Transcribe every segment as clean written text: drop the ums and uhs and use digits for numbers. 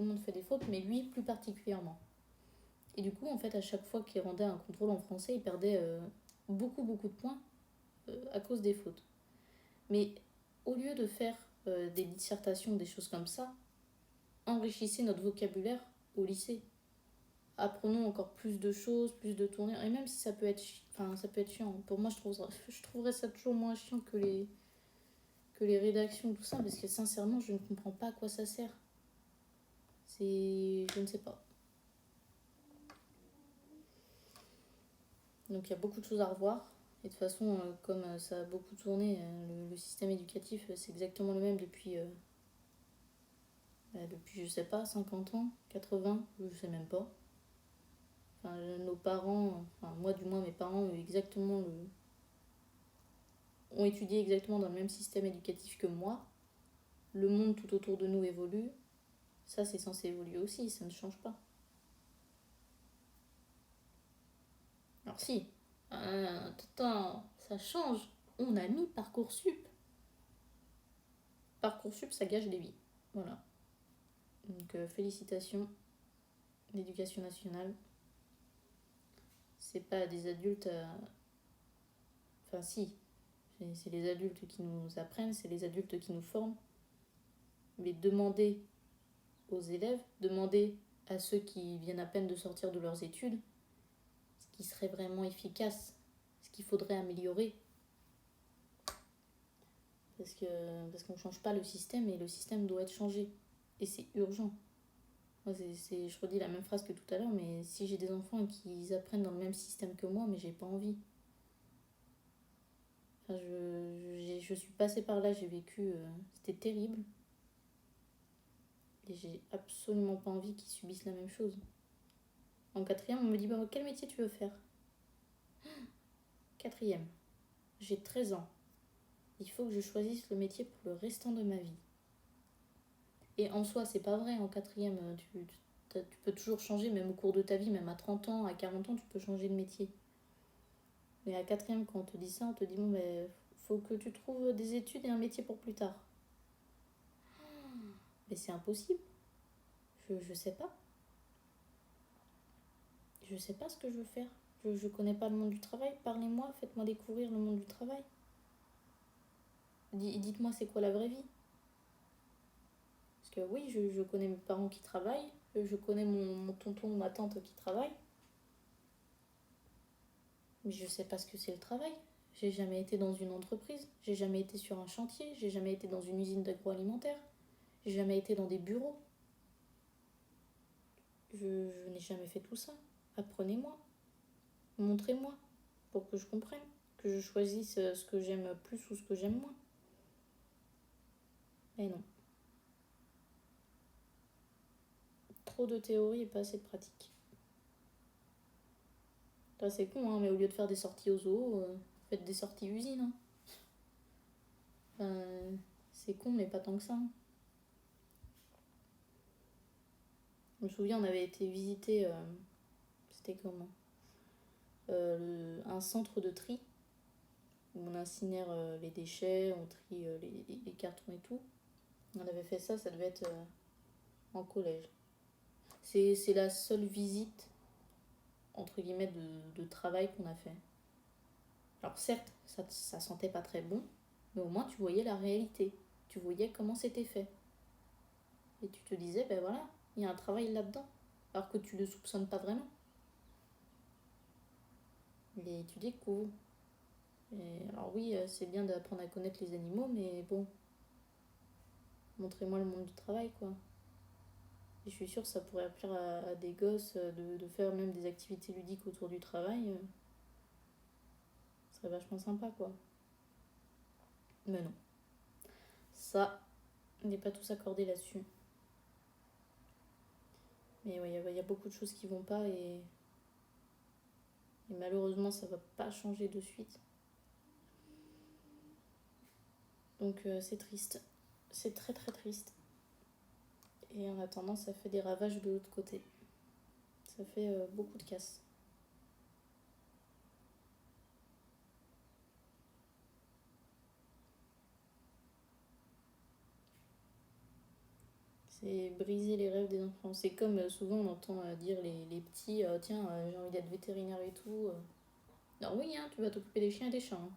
tout le monde fait des fautes, mais lui plus particulièrement. Et du coup, en fait, à chaque fois qu'il rendait un contrôle en français, il perdait beaucoup de points à cause des fautes. Mais au lieu de faire des dissertations, des choses comme ça, enrichissez notre vocabulaire au lycée. Apprenons encore plus de choses, plus de tournures, et même si ça peut être, ça peut être chiant. Pour moi, je trouverais ça toujours moins chiant que les rédactions, tout ça, parce que sincèrement, je ne comprends pas à quoi ça sert. Je ne sais pas. Donc il y a beaucoup de choses à revoir. Et de toute façon, comme ça a beaucoup tourné, le système éducatif, c'est exactement le même depuis, je sais pas, 50 ans, 80, je sais même pas. Enfin, nos parents, enfin moi du moins mes parents ont étudié exactement dans le même système éducatif que moi. Le monde tout autour de nous évolue. Ça, c'est censé évoluer aussi, ça ne change pas. Alors si, attends, ça change. On a mis Parcoursup. Parcoursup, ça gâche des vies. Voilà. Donc félicitations, l'éducation nationale. C'est pas des adultes Enfin si, c'est les adultes qui nous apprennent, c'est les adultes qui nous forment. Mais demander aux élèves, demander à ceux qui viennent à peine de sortir de leurs études, ce qui serait vraiment efficace, ce qu'il faudrait améliorer. Parce qu'on ne change pas le système et le système doit être changé. Et c'est urgent. Moi, je redis la même phrase que tout à l'heure, mais si j'ai des enfants et qu'ils apprennent dans le même système que moi, mais j'ai pas envie. Enfin, je suis passée par là, j'ai vécu, c'était terrible. Et j'ai absolument pas envie qu'ils subissent la même chose. En quatrième, on me dit bah, quel métier tu veux faire? Quatrième, j'ai 13 ans. Il faut que je choisisse le métier pour le restant de ma vie. Et en soi, c'est pas vrai. En quatrième, tu peux toujours changer, même au cours de ta vie, même à 30 ans, à 40 ans, tu peux changer de métier. Mais à quatrième, quand on te dit ça, on te dit bon, ben, faut que tu trouves des études et un métier pour plus tard. Mais c'est impossible. Je sais pas. Je sais pas ce que je veux faire. Je connais pas le monde du travail. Parlez-moi, faites-moi découvrir le monde du travail. Dites-moi c'est quoi la vraie vie. Parce que oui, je connais mes parents qui travaillent. Je connais mon tonton ou ma tante qui travaillent. Mais je sais pas ce que c'est le travail. J'ai jamais été dans une entreprise. J'ai jamais été sur un chantier. J'ai jamais été dans une usine d'agroalimentaire. J'ai jamais été dans des bureaux. Je n'ai jamais fait tout ça. Apprenez-moi. Montrez-moi. Pour que je comprenne. Que je choisisse ce que j'aime plus ou ce que j'aime moins. Mais non. Trop de théorie et pas assez de pratique. Là, c'est con, hein, mais au lieu de faire des sorties au zoo, faites des sorties usines. Hein. C'est con, mais pas tant que ça. Hein. Je me souviens, on avait été visiter, c'était comment un centre de tri, où on incinère les déchets, on trie les cartons et tout. On avait fait ça, ça devait être en collège. C'est la seule visite, entre guillemets, de travail qu'on a fait. Alors certes, ça sentait pas très bon, mais au moins tu voyais la réalité. Tu voyais comment c'était fait. Et tu te disais, ben voilà, il y a un travail là-dedans. Alors que tu ne le soupçonnes pas vraiment. Et tu découvres. Et alors oui, c'est bien d'apprendre à connaître les animaux, mais bon, montrez-moi le monde du travail, quoi. Et je suis sûre que ça pourrait plaire à des gosses de faire même des activités ludiques autour du travail. Ce serait vachement sympa, quoi. Mais non. Ça, on n'est pas tous accordés là-dessus. Mais ouais, il y a beaucoup de choses qui vont pas et malheureusement, ça va pas changer de suite. Donc c'est triste. C'est très très triste. Et en attendant, ça fait des ravages de l'autre côté. Ça fait beaucoup de casse. C'est briser les rêves des enfants. C'est comme souvent on entend dire les petits, tiens, j'ai envie d'être vétérinaire et tout. Non, oui, hein, tu vas t'occuper des chiens et des chats, hein.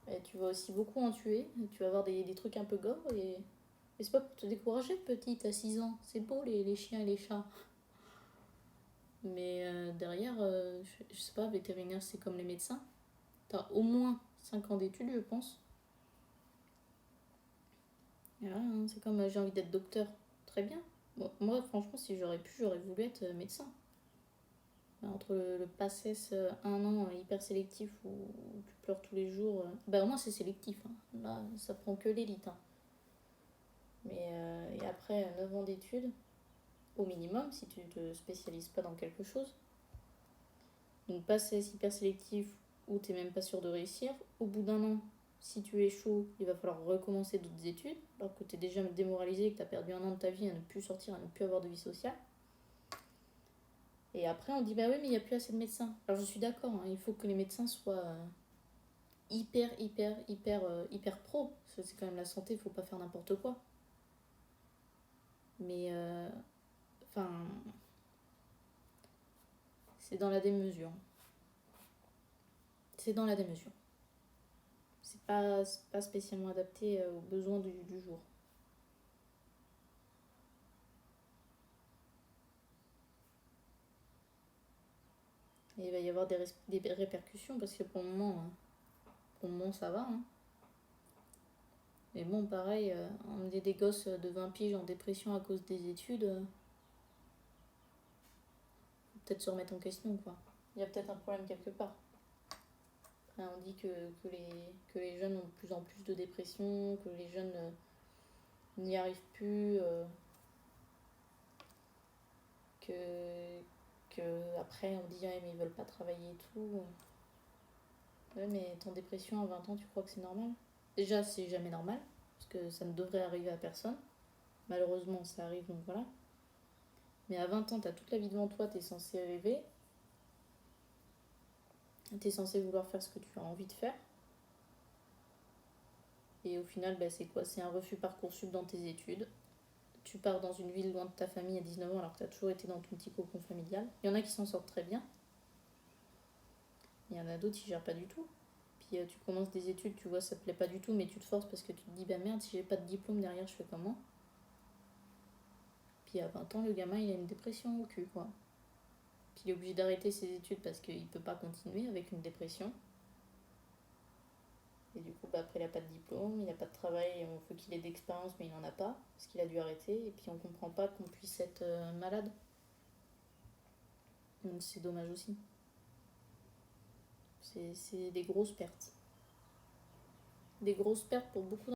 Et tu vas aussi beaucoup en tuer. Tu vas avoir des trucs un peu gore. Et c'est pas pour te décourager, petite, à 6 ans. C'est beau, les chiens et les chats. Mais derrière, je sais pas, vétérinaire, c'est comme les médecins. T'as au moins 5 ans d'études, je pense. Et voilà, hein, c'est comme j'ai envie d'être docteur. Très bien. Bon, moi, franchement, si j'aurais pu, j'aurais voulu être médecin. Entre le PACES 1 an hyper sélectif où tu pleures tous les jours. Bah, au moins, c'est sélectif, hein. Là, ça prend que l'élite, hein. Mais et après 9 ans d'études, au minimum, si tu te spécialises pas dans quelque chose. Donc, PACES hyper sélectif où t'es même pas sûr de réussir. Au bout d'un an, si tu échoues, il va falloir recommencer d'autres études, alors que t'es déjà démoralisé, que t'as perdu un an de ta vie à ne plus sortir, à ne plus avoir de vie sociale. Et après, on dit, bah oui, mais il n'y a plus assez de médecins. Alors, je suis d'accord, hein, il faut que les médecins soient hyper pro. C'est quand même la santé, il faut pas faire n'importe quoi. Mais, enfin, c'est dans la démesure. C'est dans la démesure. C'est pas spécialement adapté aux besoins du jour. Et il va y avoir des répercussions parce que pour le moment ça va, hein. Mais bon, pareil, emmener des gosses de 20 piges en dépression à cause des études, faut peut-être se remettre en question, quoi. Il y a peut-être un problème quelque part. Après, on dit que les jeunes ont de plus en plus de dépression, que les jeunes n'y arrivent plus, que, que après on dit ah, mais ils veulent pas travailler et tout. Ouais, mais être en dépression à 20 ans, tu crois que c'est normal? Déjà, c'est jamais normal, parce que ça ne devrait arriver à personne. Malheureusement, ça arrive, donc voilà. Mais à 20 ans, t'as toute la vie devant toi, t'es censé rêver, t'es censé vouloir faire ce que tu as envie de faire. Et au final, bah, c'est quoi? C'est un refus Parcoursup dans tes études. Tu pars dans une ville loin de ta famille à 19 ans alors que t'as toujours été dans ton petit cocon familial. Il y en a qui s'en sortent très bien. Il y en a d'autres qui gèrent pas du tout. Puis tu commences des études, tu vois, ça te plaît pas du tout, mais tu te forces parce que tu te dis, bah merde, si j'ai pas de diplôme derrière, je fais comment? Puis à 20 ans, le gamin, il a une dépression au cul, quoi. Puis il est obligé d'arrêter ses études parce qu'il peut pas continuer avec une dépression. Et du coup, bah, après, il a pas de diplôme, il a pas de travail, il faut qu'il ait d'expérience, mais il en a pas, parce qu'il a dû arrêter. Et puis on comprend pas qu'on puisse être malade. Donc c'est dommage aussi. C'est des grosses pertes. Des grosses pertes pour beaucoup